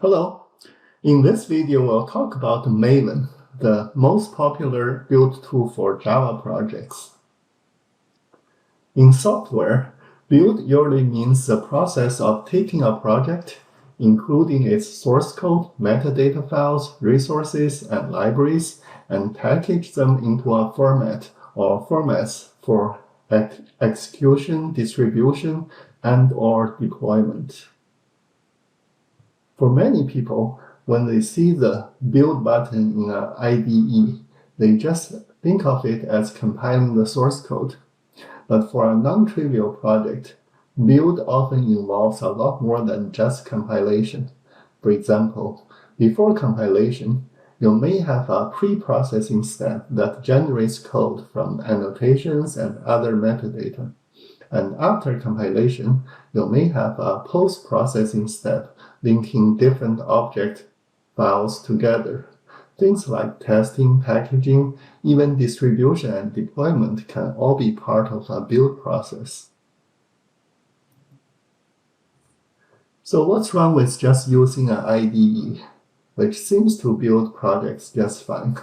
Hello. In this video, we'll talk about Maven, the most popular build tool for Java projects. In software, build usually means the process of taking a project, including its source code, metadata files, resources, and libraries, and package them into a format or formats for execution, distribution, and/or deployment. For many people, when they see the build button in an IDE, they just think of it as compiling the source code. But for a non-trivial project, build often involves a lot more than just compilation. For example, before compilation, you may have a pre-processing step that generates code from annotations and other metadata. And after compilation, you may have a post-processing step linking different object files together. Things like testing, packaging, even distribution and deployment can all be part of a build process. So what's wrong with just using an IDE, which seems to build projects just fine?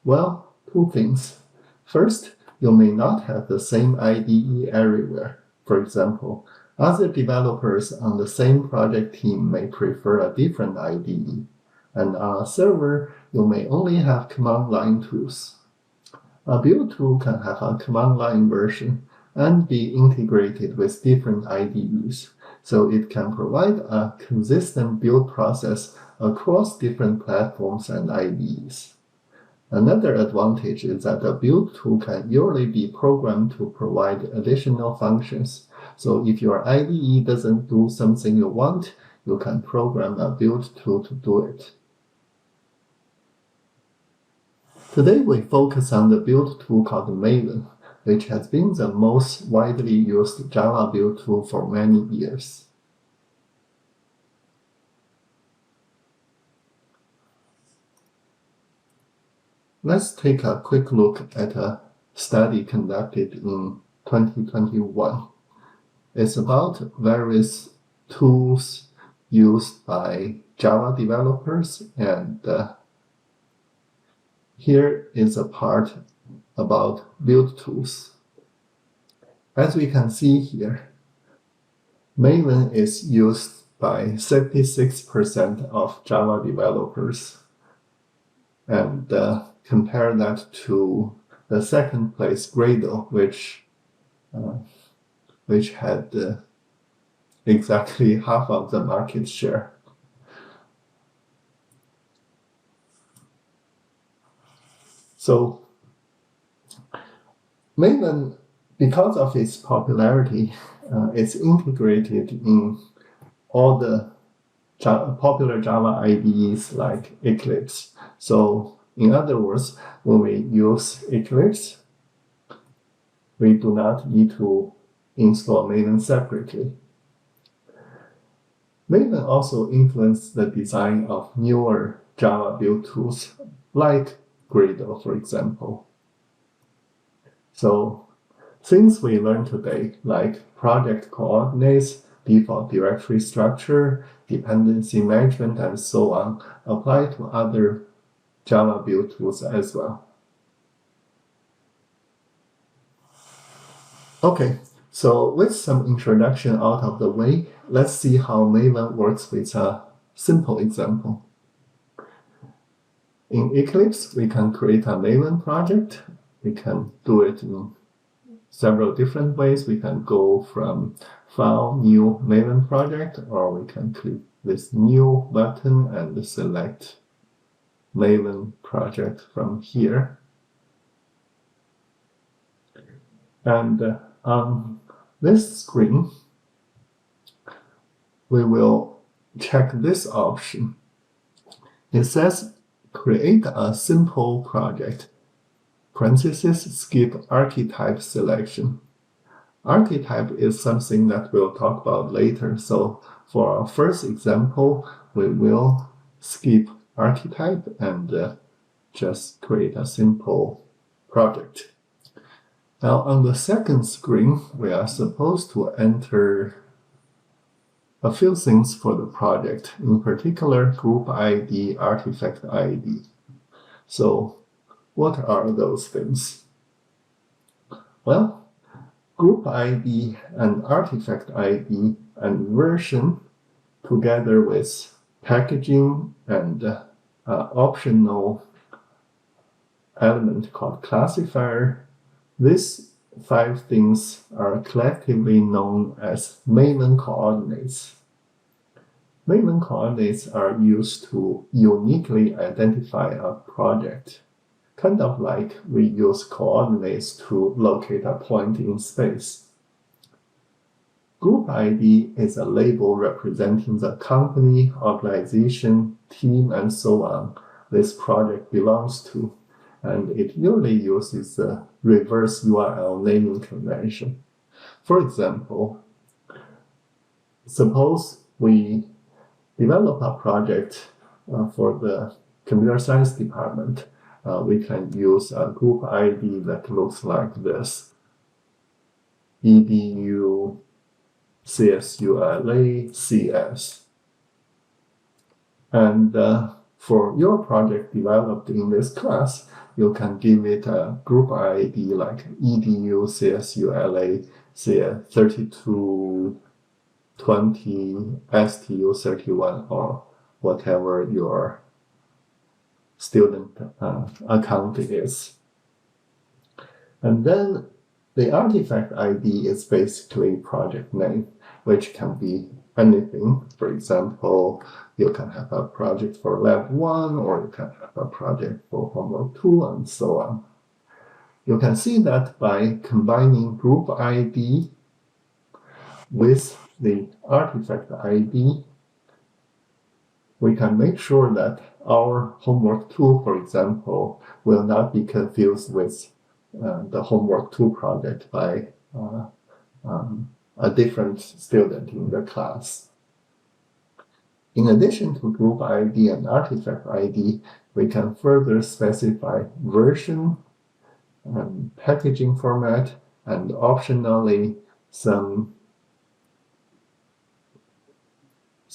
Well, two things. First, you may not have the same IDE everywhere. For example, other developers on the same project team may prefer a different IDE, and on a server, you may only have command line tools. A build tool can have a command line version and be integrated with different IDEs, so it can provide a consistent build process across different platforms and IDEs. Another advantage is that a build tool can usually be programmed to provide additional functions. So if your IDE doesn't do something you want, you can program a build tool to do it. Today we focus on the build tool called Maven, which has been the most widely used Java build tool for many years. Let's take a quick look at a study conducted in 2021. It's about various tools used by Java developers, and here is a part about build tools. As we can see here, Maven is used by 76% of Java developers, and compare that to the second place, Gradle, which had exactly half of the market share. So Maven, because of its popularity, it's integrated in all the popular Java IDEs like Eclipse. So in other words, when we use Eclipse, we do not need to install Maven separately. Maven also influenced the design of newer Java build tools like Gradle, for example. So things we learned today, like project coordinates, default directory structure, dependency management, and so on, apply to other Java build tools as well. Okay, so with some introduction out of the way, let's see how Maven works with a simple example. In Eclipse, we can create a Maven project. We can do it in several different ways. We can go from File, New Maven project, or we can click this New button and select Maven project from here. And on this screen, we will check this option. It says create a simple project, parentheses, skip archetype selection. Archetype is something that we'll talk about later. So for our first example, we will skip archetype and just create a simple project. Now on the second screen, we are supposed to enter a few things for the project, in particular group ID, artifact ID. So what are those things? Well, group ID and artifact ID and version, together with packaging and optional element called classifier, these 5 things are collectively known as Maven coordinates. Maven coordinates are used to uniquely identify a project, kind of like we use coordinates to locate a point in space. Group ID is a label representing the company, organization, team, and so on this project belongs to, and it usually uses the reverse URL naming convention. For example, suppose we develop a project for the computer science department. We can use a group ID that looks like this: edu CSULA CS. And for your project developed in this class, you can give it a group ID like edu CSULA CS3220 STU31 or whatever your student account is. And then the artifact ID is basically project name, which can be anything. For example, you can have a project for lab 1, or you can have a project for homework 2, and so on. You can see that by combining group ID with the artifact ID, we can make sure that our homework 2, for example, will not be confused with the homework 2 project by a different student in the class. In addition to group ID and artifact ID, we can further specify version, packaging format, and optionally some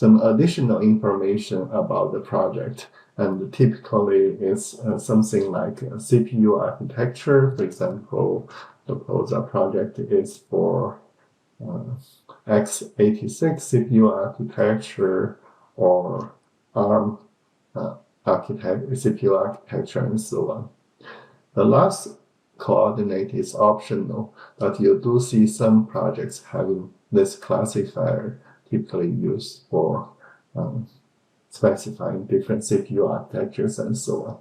additional information about the project. And typically it's something like CPU architecture. For example, suppose a project is for x86 CPU architecture or ARM CPU architecture, and so on. The last coordinate is optional, but you do see some projects having this classifier typically used for specifying different CPU architectures and so on.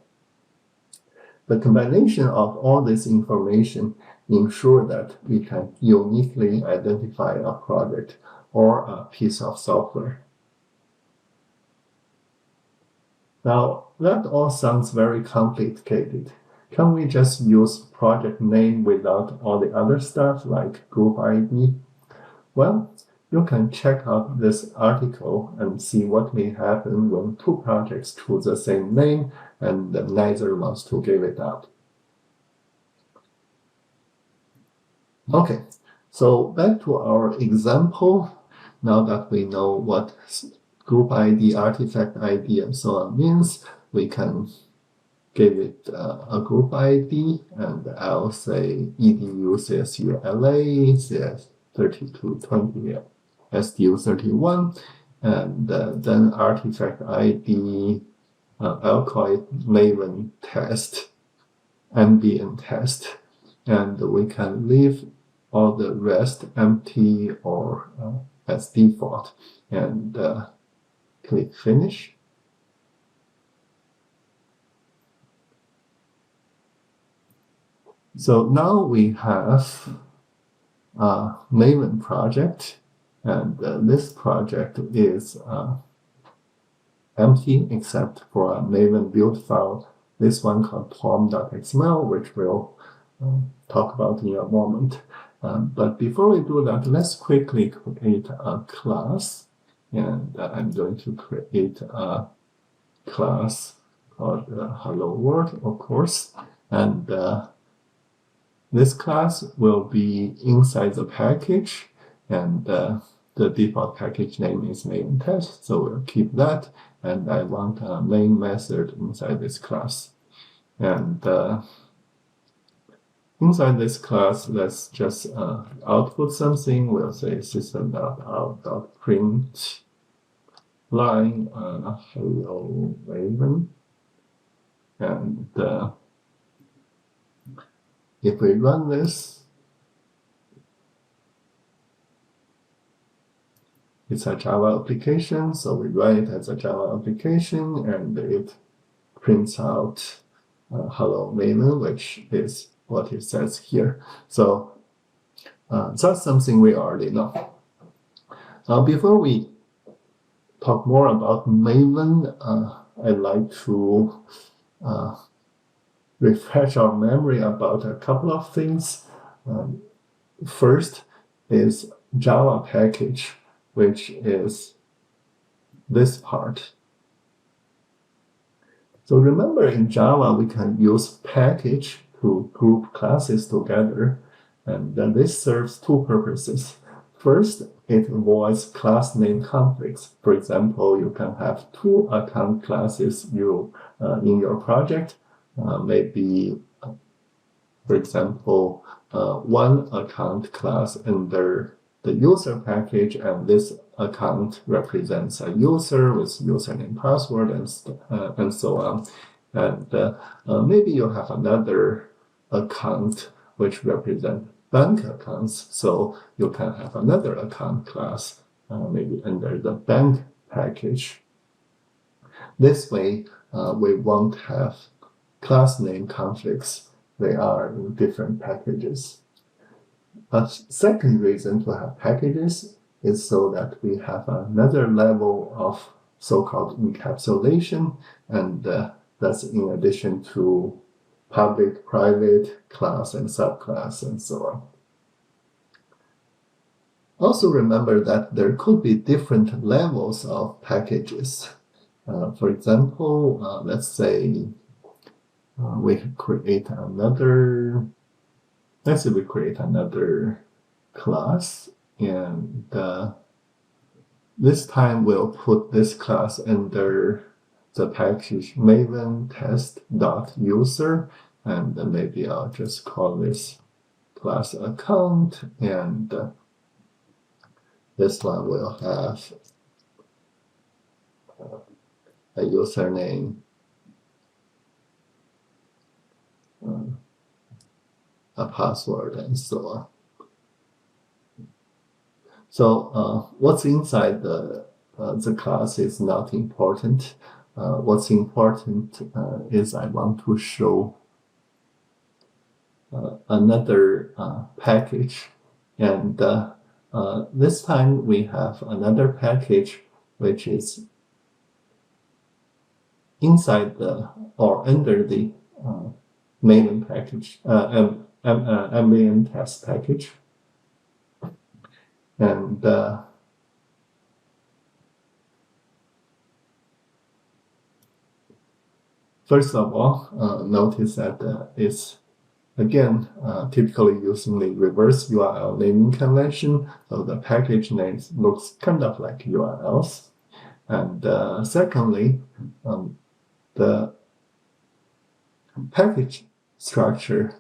The combination of all this information ensure that we can uniquely identify a project or a piece of software. Now, that all sounds very complicated. Can we just use project name without all the other stuff like group ID? Well, you can check out this article and see what may happen when 2 projects choose the same name and neither wants to give it up. Okay, so back to our example. Now that we know what group ID, artifact ID, and so on means, we can give it a group ID, and I'll say edu CSULA CS3220 STU31, and then artifact ID, I'll call it Maven test, ambient test, and we can leave all the rest empty or as default, and click finish. So now we have a Maven project, and this project is empty except for a Maven build file, this one called pom.xml, which we'll talk about in a moment. But before we do that, let's quickly create a class. And I'm going to create a class called Hello World, of course. And this class will be inside the package. And the default package name is Maven test, so we'll keep that. And I want a main method inside this class. And inside this class, let's just output something. We'll say system.out.print line hello Maven. And if we run this, it's a Java application, so we run it as a Java application, and it prints out hello Maven, which is what it says here. So that's something we already know. Before we talk more about Maven, I'd like to refresh our memory about a couple of things. First is Java package, which is this part. So remember, in Java, we can use package to group classes together, and then this serves two purposes. First, it avoids class name conflicts. For example, you can have two account classes in your project. Maybe, for example, one account class under the user package, and this account represents a user with username, password, and so on. And maybe you have another account which represents bank accounts, so you can have another account class, maybe under the bank package. This way, we won't have class name conflicts. They are in different packages. A second reason to have packages is so that we have another level of so-called encapsulation, and that's in addition to public, private, class, and subclass, and so on. Also remember that there could be different levels of packages. For example, let's say we create another class, and this time we'll put this class under the package maven test.user, and maybe I'll just call this class account, and this one will have a username, a password, and so on. So what's inside the class is not important. What's important is I want to show another package, and this time we have another package which is inside or under the Maven package, Maven test package, and first of all, notice that it's again typically using the reverse URL naming convention, so the package names looks kind of like URLs, and secondly, the package structure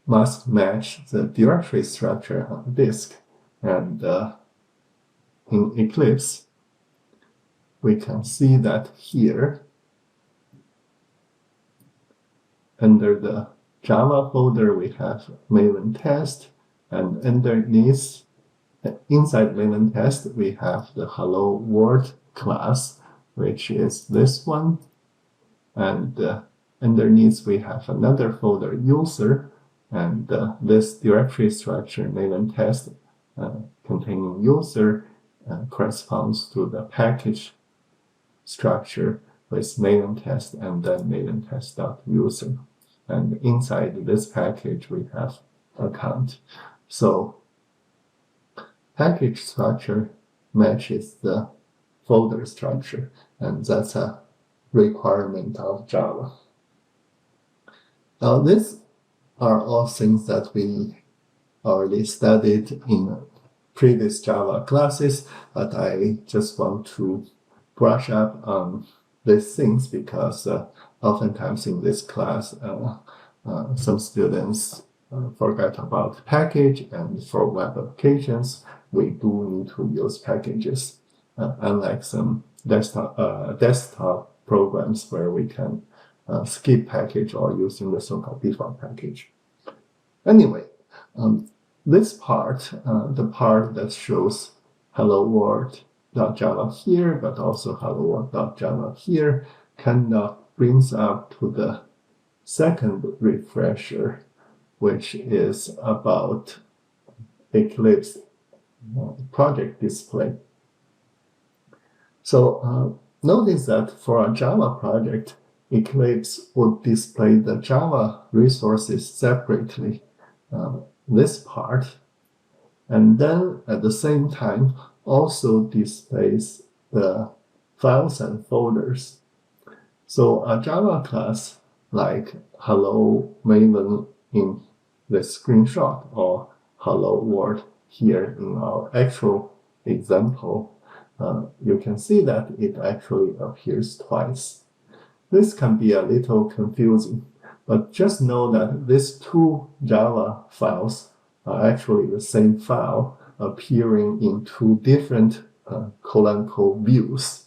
must match the directory structure on the disk. And in Eclipse, we can see that here, under the Java folder, we have Maven test, and underneath, inside Maven test, we have the hello world class, which is this one, and underneath we have another folder user, and this directory structure Maven test containing user corresponds to the package structure with Maven test and then Maven test.user. And inside this package we have account. So package structure matches the folder structure, and that's a requirement of Java. Now, these are all things that we already studied in previous Java classes, but I just want to brush up on these things because oftentimes in this class, some students forget about package, and for web applications, we do need to use packages, unlike some desktop programs where we can skip package or using the so-called default package. Anyway, this part, the part that shows hello world.java here, but also hello world.java here, kind of brings up to the second refresher, which is about Eclipse project display. So notice that for a Java project, Eclipse would display the Java resources separately, this part, and then at the same time also displays the files and folders. So a Java class like hello Maven in the screenshot or hello world here in our actual example, you can see that it actually appears twice. This can be a little confusing, but just know that these two Java files are actually the same file appearing in two different quote-unquote views.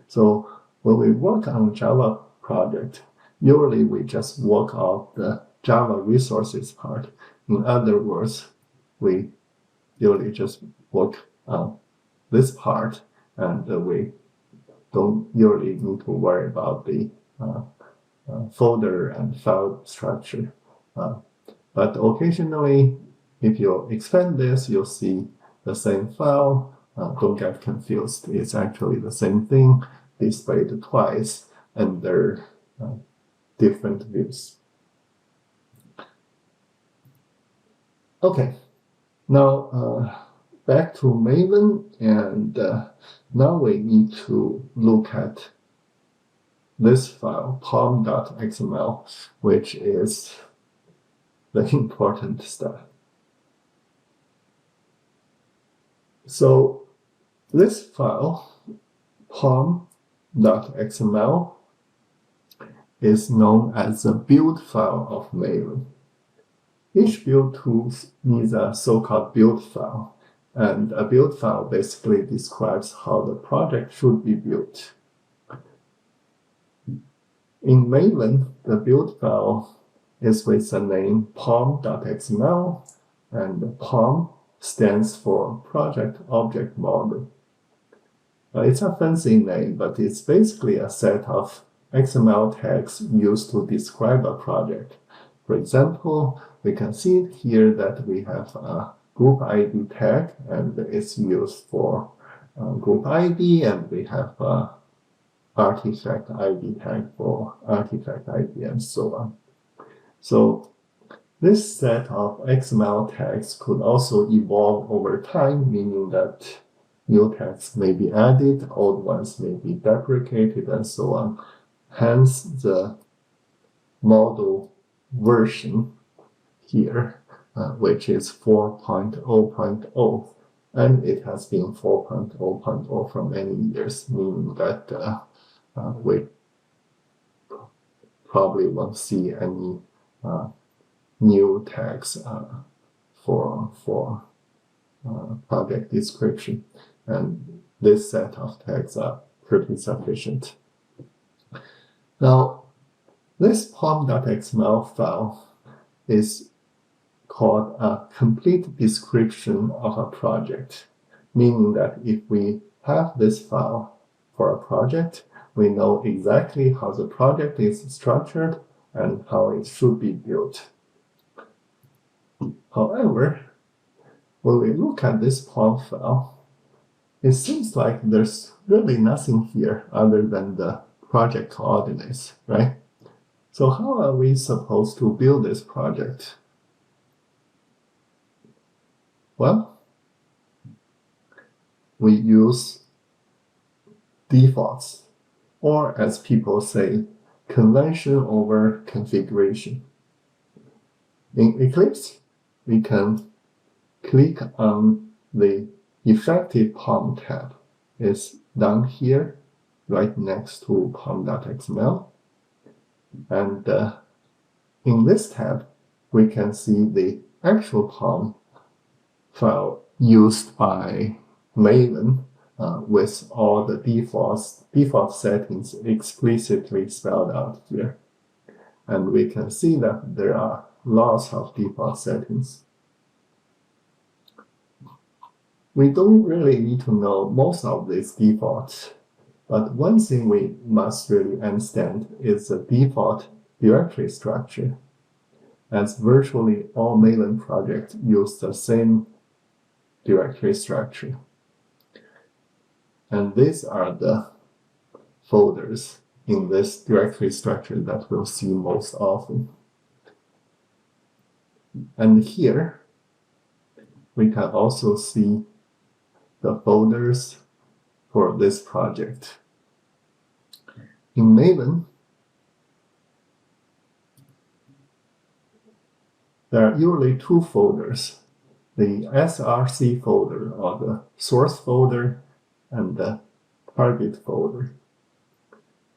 So when we work on Java project, usually we just work out the Java resources part. In other words, we usually just work on this part, and we don't usually need to worry about the folder and file structure. But occasionally, if you expand this, you'll see the same file. Don't get confused. It's actually the same thing displayed twice under different views. Okay, now back to Maven, and now we need to look at this file, pom.xml, which is the important stuff. So this file, pom.xml, is known as the build file of Maven. Each build tool needs a so-called build file, and a build file basically describes how the project should be built. In Maven, the build file is with the name pom.xml, and pom stands for Project Object Model. It's a fancy name, but it's basically a set of XML tags used to describe a project. For example, we can see here that we have a group ID tag, and it's used for group ID, and we have a artifact ID tag for artifact ID, and so on. So this set of XML tags could also evolve over time, meaning that new tags may be added, old ones may be deprecated, and so on. Hence the model version here, which is 4.0.0, and it has been 4.0.0 for many years, meaning that we probably won't see any new tags for project description, and this set of tags are pretty sufficient. Now, this pom.xml file is called a complete description of a project, meaning that if we have this file for a project, we know exactly how the project is structured and how it should be built. However, when we look at this pom file, it seems like there's really nothing here other than the project coordinates, right? So how are we supposed to build this project? Well, we use defaults, or as people say, convention over configuration. In Eclipse, we can click on the effective POM tab is down here, right next to pom.xml. And in this tab, we can see the actual POM file used by Maven with all the default settings explicitly spelled out here. And we can see that there are lots of default settings. We don't really need to know most of these defaults, but one thing we must really understand is the default directory structure, as virtually all Maven projects use the same directory structure. And these are the folders in this directory structure that we'll see most often. And here, we can also see the folders for this project. In Maven, there are usually two folders, the src folder, or the source folder, and the target folder.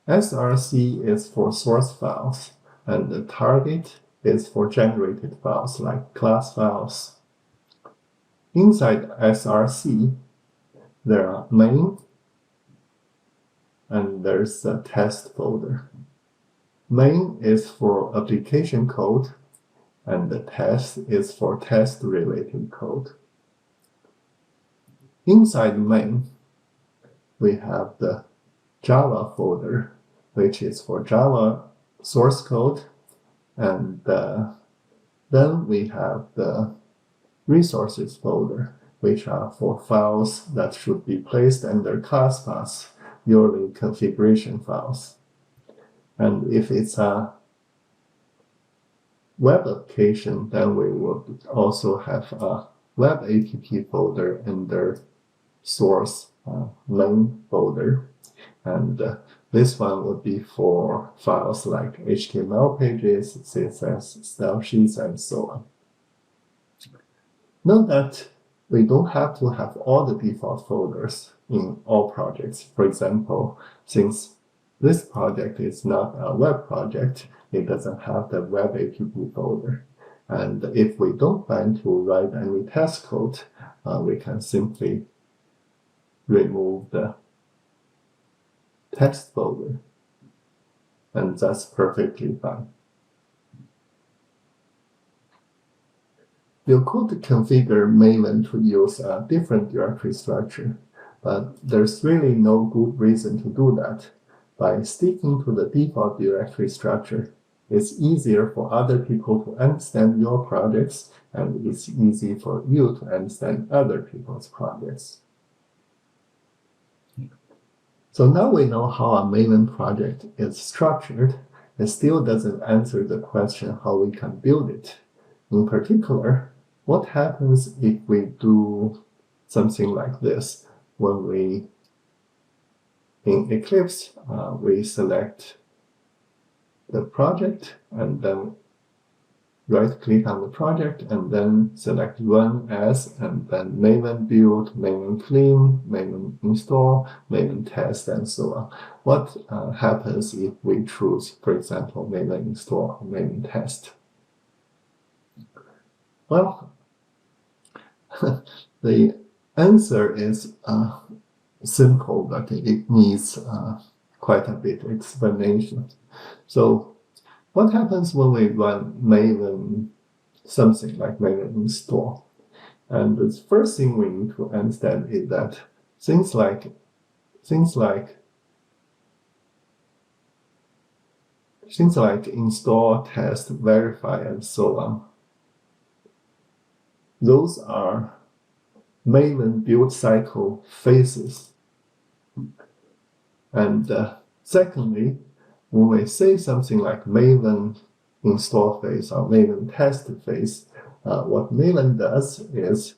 src is for source files, and the target is for generated files like class files. Inside src, there are main, and there's the test folder. Main is for application code, and the test is for test-related code. Inside main, we have the Java folder, which is for Java source code, and then we have the resources folder, which are for files that should be placed under class paths, usually configuration files. And if it's a web application, then we will also have a web app folder under source main folder. And this one would be for files like HTML pages, CSS, style sheets, and so on. Note that we don't have to have all the default folders in all projects. For example, since this project is not a web project, it doesn't have the web app folder. And if we don't plan to write any test code, we can simply remove the text folder, and that's perfectly fine. You could configure Maven to use a different directory structure, but there's really no good reason to do that. By sticking to the default directory structure, it's easier for other people to understand your projects, and it's easy for you to understand other people's projects. So now we know how a Maven project is structured. It still doesn't answer the question how we can build it. In particular, what happens if we do something like this? When we, in Eclipse, we select the project and then right-click on the project and then select Run As, and then Maven Build, Maven Clean, Maven Install, Maven Test, and so on. What happens if we choose, for example, Maven Install or Maven Test? Well, the answer is simple, but it needs quite a bit of explanation. So what happens when we run Maven, something like Maven install? And the first thing we need to understand is that things like install, test, verify, and so on, those are Maven build cycle phases. And secondly, when we say something like Maven install phase or Maven test phase, what Maven does is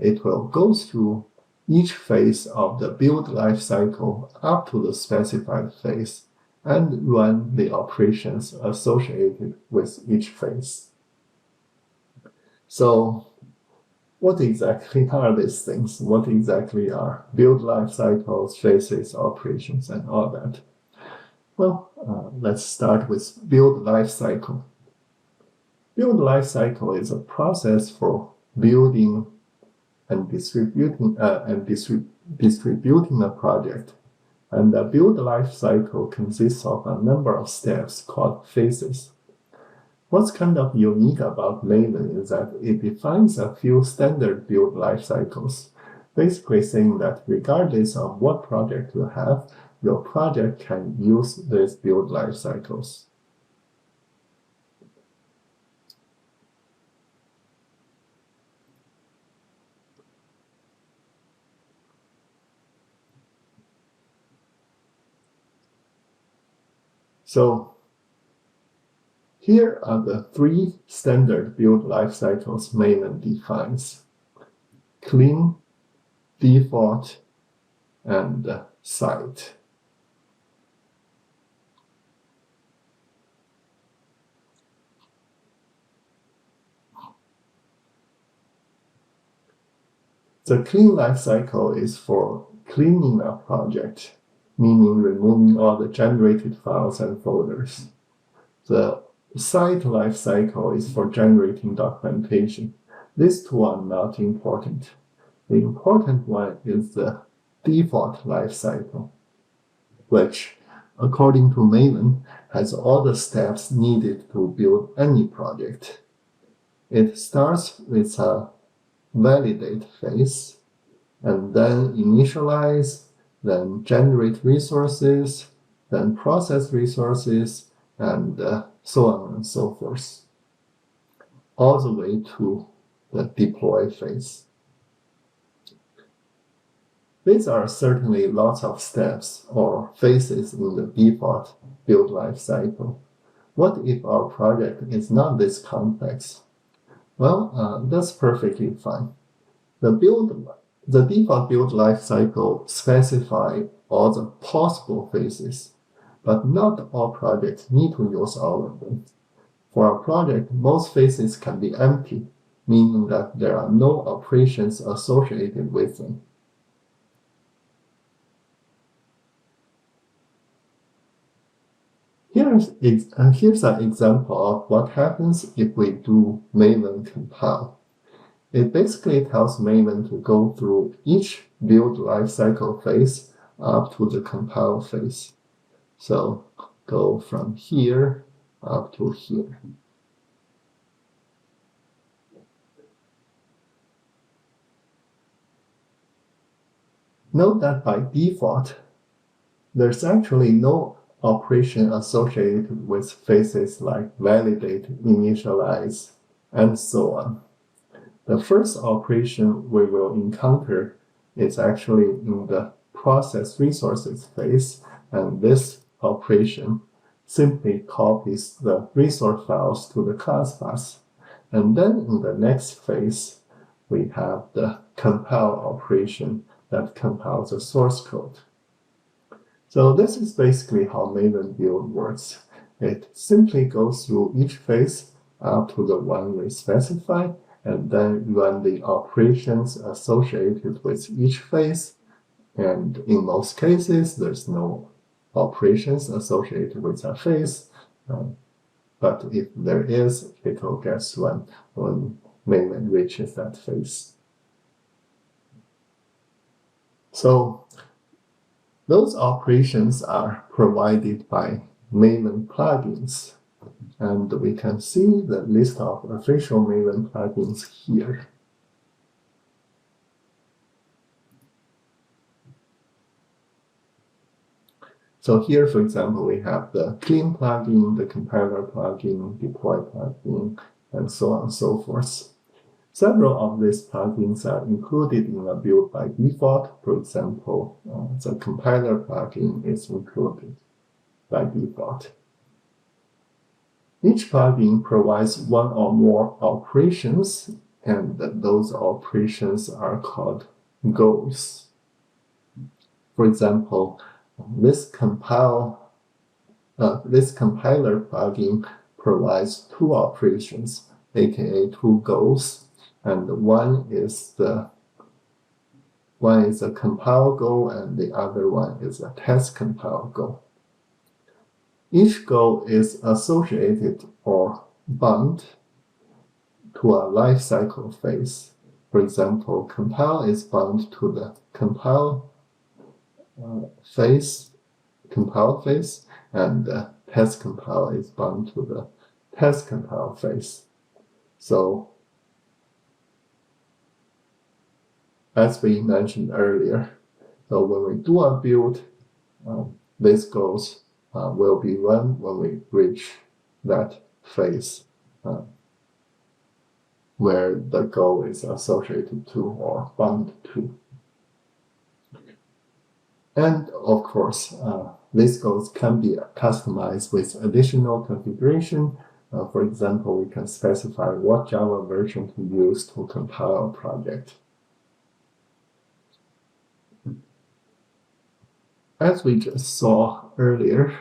it will go through each phase of the build lifecycle up to the specified phase and run the operations associated with each phase. So what exactly are these things? What exactly are build lifecycles, phases, operations, and all that? Well, let's start with build lifecycle. Build lifecycle is a process for building and distributing a project. And the build lifecycle consists of a number of steps called phases. What's kind of unique about Maven is that it defines a few standard build lifecycles, basically saying that regardless of what project you have, your project can use these build lifecycles. So here are the three standard build lifecycles Maven defines: clean, default, and site. The clean lifecycle is for cleaning a project, meaning removing all the generated files and folders. The site lifecycle is for generating documentation. These two are not important. The important one is the default lifecycle, which, according to Maven, has all the steps needed to build any project. It starts with a validate phase, and then initialize, then generate resources, then process resources, and so on and so forth, all the way to the deploy phase. These are certainly lots of steps or phases in the default build lifecycle. What if our project is not this complex? Well, that's perfectly fine. The default build lifecycle specifies all the possible phases, but not all projects need to use all of them. For a project, most phases can be empty, meaning that there are no operations associated with them. Here's an example of what happens if we do Maven compile. It basically tells Maven to go through each build lifecycle phase up to the compile phase. So go from here up to here. Note that by default, there's actually no operation associated with phases like validate, initialize, and so on. The first operation we will encounter is actually in the process resources phase, and this operation simply copies the resource files to the class bus. And then in the next phase, we have the compile operation that compiles the source code. So this is basically how Maven build works. It simply goes through each phase up to the one we specify, and then run the operations associated with each phase. And in most cases, there's no operations associated with a phase. But if there is, it will get run when Maven reaches that phase. So those operations are provided by Maven plugins. And we can see the list of official Maven plugins here. So here, for example, we have the clean plugin, the compiler plugin, deploy plugin, and so on and so forth. Several of these plugins are included in a build by default. For example, the compiler plugin is included by default. Each plugin provides one or more operations, and those operations are called goals. For example, this compiler plugin provides two operations, aka two goals, and one is a compile goal, and the other one is a test compile goal. Each goal is associated or bound to a lifecycle phase. For example, compile is bound to the compile phase, and test compile is bound to the test compile phase. So, as we mentioned earlier, so when we do a build, these goals will be run when we reach that phase where the goal is associated to or bound to. And of course, these goals can be customized with additional configuration. For example, we can specify what Java version to use to compile a project. As we just saw earlier,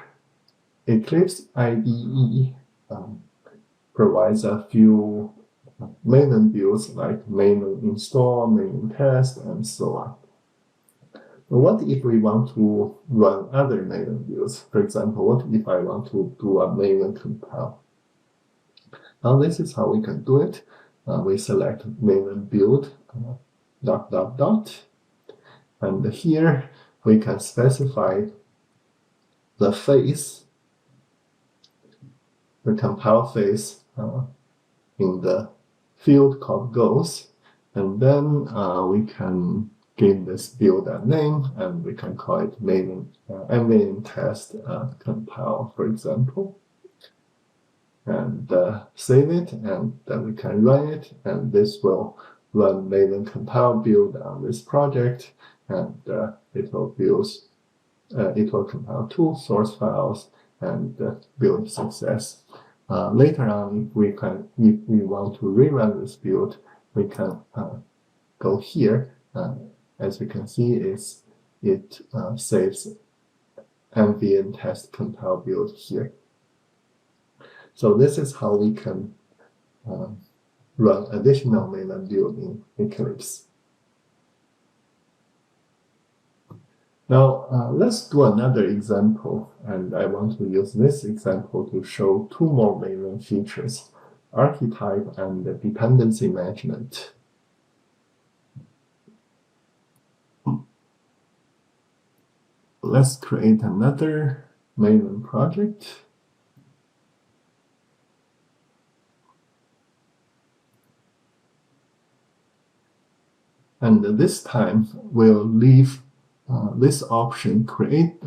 Eclipse IDE provides a few Maven builds like Maven install, Maven test, and so on. But what if we want to run other Maven builds? For example, what if I want to do a Maven compile? Now this is how we can do it. We select Maven build ... and here we can specify the phase, the compile phase in the field called goals, and then we can give this build a name, and we can call it Maven test compile, for example, and save it, and then we can run it, and this will run Maven compile build on this project, and it will compile two source files and build success. Later on, if we want to rerun this build, we can go here. As we can see, it saves ambient test compile build here. So this is how we can run additional Maven build in Eclipse. Now, let's do another example, and I want to use this example to show two more Maven features, archetype and dependency management. Let's create another Maven project. And this time, we'll leave this option, create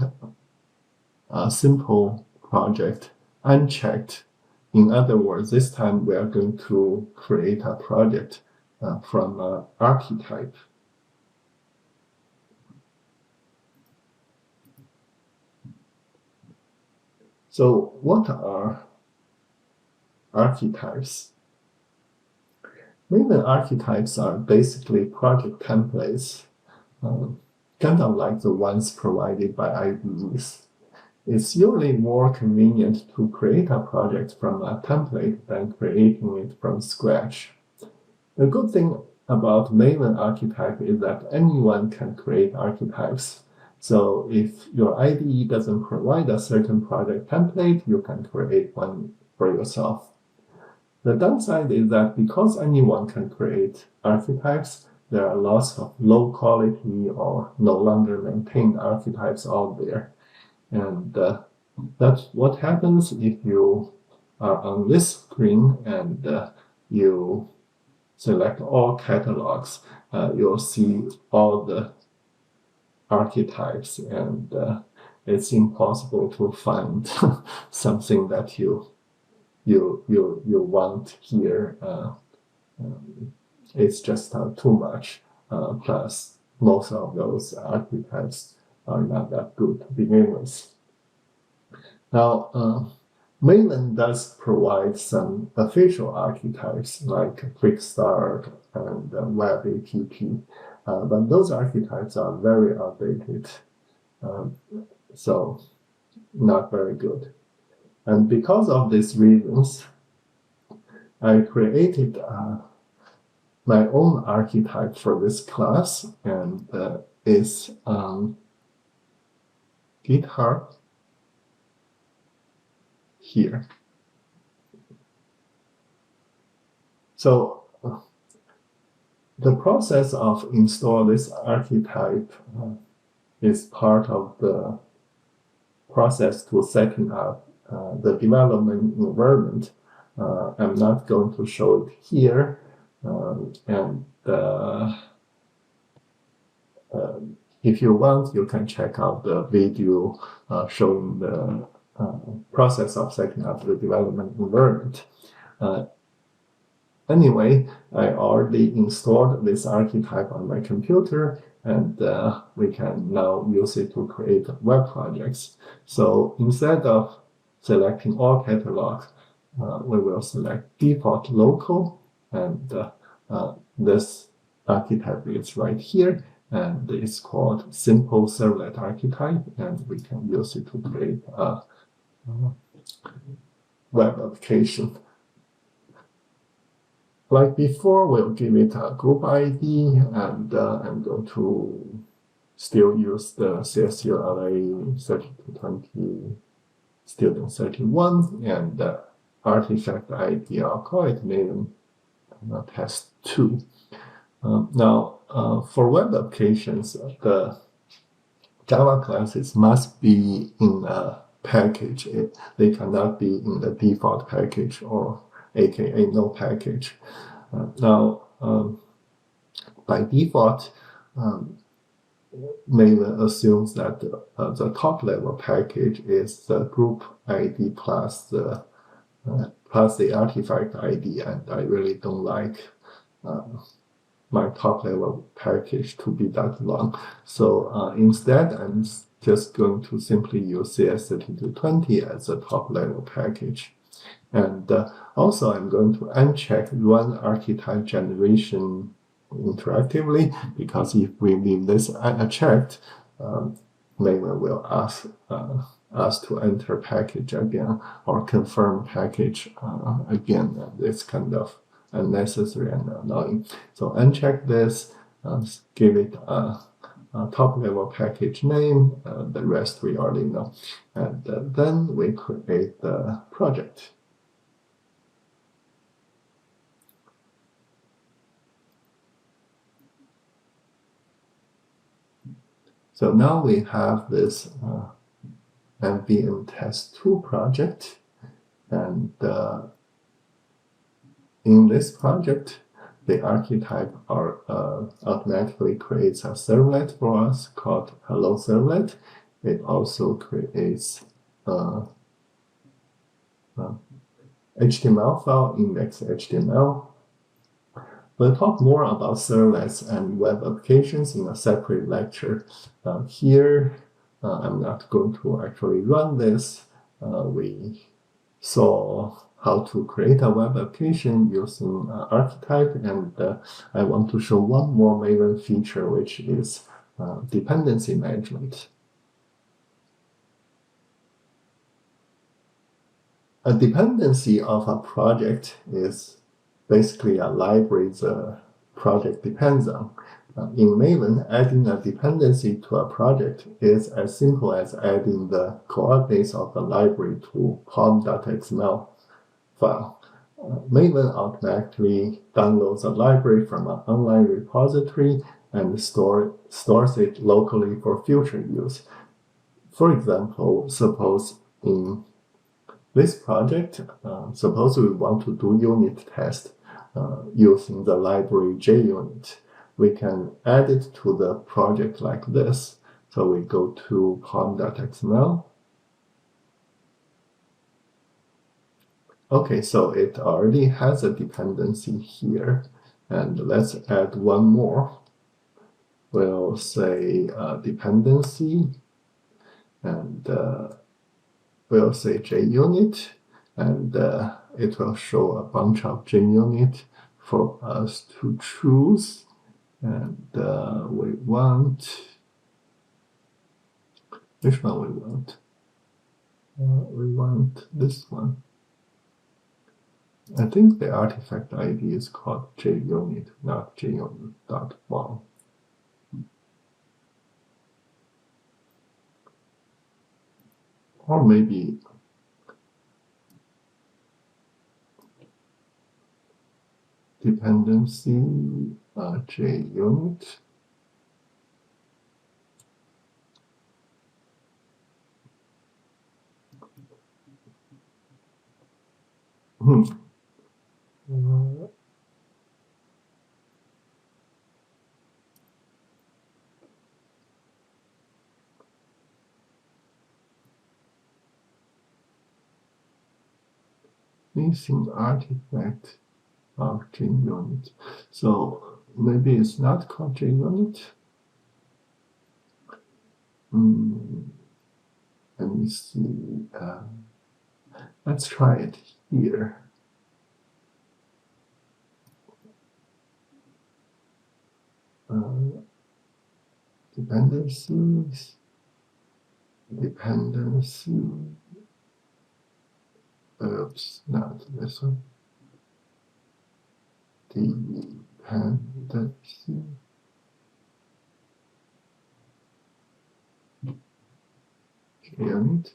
a simple project, unchecked. In other words, this time we are going to create a project from an archetype. So what are archetypes? Maven archetypes are basically project templates, kind of like the ones provided by IDEs. It's usually more convenient to create a project from a template than creating it from scratch. The good thing about Maven archetype is that anyone can create archetypes. So if your IDE doesn't provide a certain project template, you can create one for yourself. The downside is that because anyone can create archetypes, there are lots of low quality or no longer maintained archetypes out there. And that's what happens if you are on this screen and you select all catalogs. You'll see all the archetypes, and it's impossible to find something that you want here. It's just too much. Plus, most of those archetypes are not that good to begin with. Now, Maven does provide some official archetypes like Quick Start and Web App, but those archetypes are very outdated, so not very good. And because of these reasons, I created my own archetype for this class, and is GitHub here. So the process of install this archetype is part of the process to setting up the development environment. I'm not going to show it here, and if you want, you can check out the video showing the process of setting up the development environment. Anyway, I already installed this archetype on my computer, and we can now use it to create web projects. So instead of selecting all catalogs, we will select default local, and this archetype is right here, and it's called simple servlet archetype, and we can use it to create a web application. Like before, we'll give it a group ID, and I'm going to still use the CSULA 3220 student 31, and the artifact ID, I'll call it Maven test 2. Now, for web applications, the Java classes must be in a package. They cannot be in the default package, or aka no package. Now, by default, Maven assumes that the top level package is the group ID plus the artifact ID, and I really don't like my top level package to be that long. So instead, I'm just going to simply use CS3220 as a top level package. And also, I'm going to uncheck run archetype generation interactively, because if we leave this unchecked, Maven will ask us to enter package again or confirm package again. And it's kind of unnecessary and annoying. So uncheck this, give it a top level package name, the rest we already know. And then we create the project. So now we have this MVN test 2 project, and in this project, the archetype automatically creates a servlet for us called hello servlet. It also creates HTML file, index.html. We'll talk more about servlets and web applications in a separate lecture. Here, I'm not going to actually run this. We saw how to create a web application using archetype, and I want to show one more Maven feature, which is dependency management. A dependency of a project is basically a library the project depends on. In Maven, adding a dependency to a project is as simple as adding the coordinates of the library to pom.xml file. Maven automatically downloads a library from an online repository and stores it locally for future use. For example, suppose in this project, suppose we want to do unit test using the library JUnit. We can add it to the project like this. So we go to pom.xml. Okay, so it already has a dependency here. And let's add one more. We'll say dependency, and we'll say JUnit, and it will show a bunch of JUnit for us to choose. And we want, which one we want? We want this one. I think the artifact ID is called JUnit, not JUnit.1. Or maybe dependency JUnit. Missing artifact of JUnit. So maybe it's not called JUnit. Let me see. Let's try it here. Dependencies. Dependency. Oops, not this one. Dependency. Unit.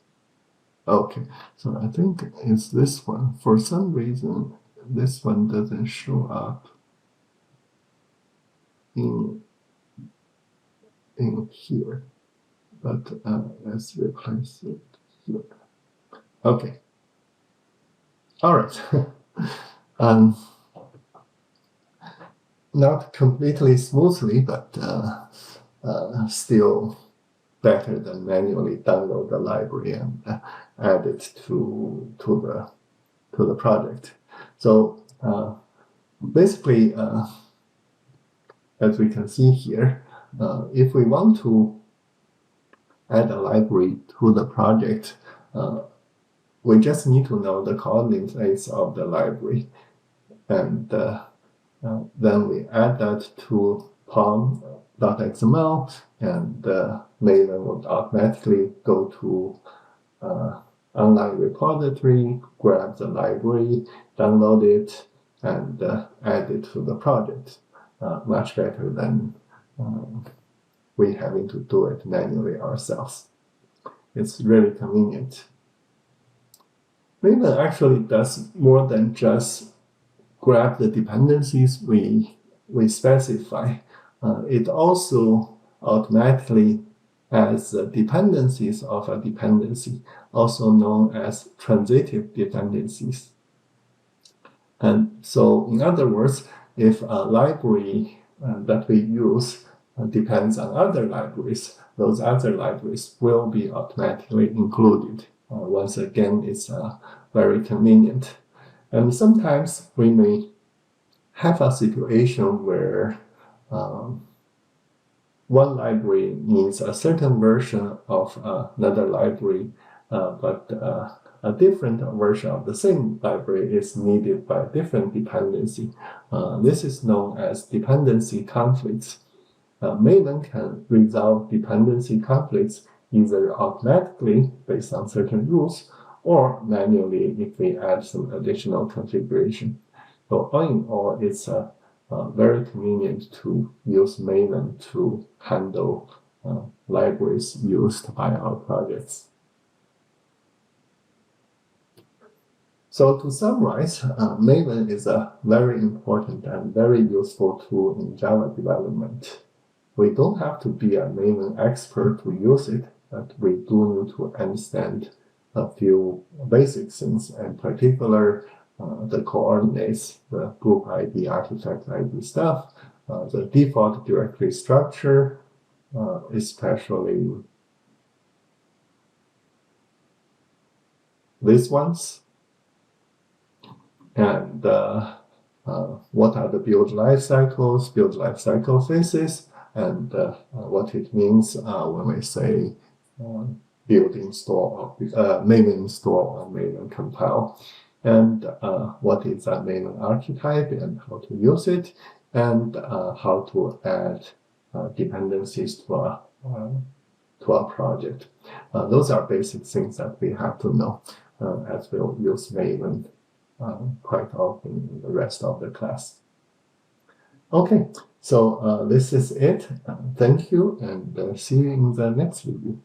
Okay, so I think it's this one. For some reason, this one doesn't show up in here, but let's replace it here. Okay. All right. Not completely smoothly, but still better than manually download the library and add it to the project. So basically, as we can see here, if we want to add a library to the project, we just need to know the coordinates of the library, and then we add that to pom.xml, and Maven would automatically go to online repository, grab the library, download it, and add it to the project. Much better than we having to do it manually ourselves. It's really convenient. Maven actually does more than just grab the dependencies we specify. It also automatically adds the dependencies of a dependency, also known as transitive dependencies. And so, in other words, if a library that we use depends on other libraries, those other libraries will be automatically included. Once again, it's very convenient. And sometimes we may have a situation where one library needs a certain version of another library, but a different version of the same library is needed by a different dependency. This is known as dependency conflicts. Maven can resolve dependency conflicts either automatically based on certain rules or manually if we add some additional configuration. So all in all, it's very convenient to use Maven to handle libraries used by our projects. So to summarize, Maven is a very important and very useful tool in Java development. We don't have to be a Maven expert to use it, but we do need to understand a few basic things, in particular the coordinates, the group ID, artifact ID stuff, the default directory structure, especially these ones, and what are the build lifecycle phases, and what it means when we say build install, Maven install, or Maven compile, and what is a Maven archetype and how to use it, and how to add dependencies to a project. Those are basic things that we have to know as we'll use Maven. quite often in the rest of the class. Okay, so this is it. Thank you, and see you in the next video.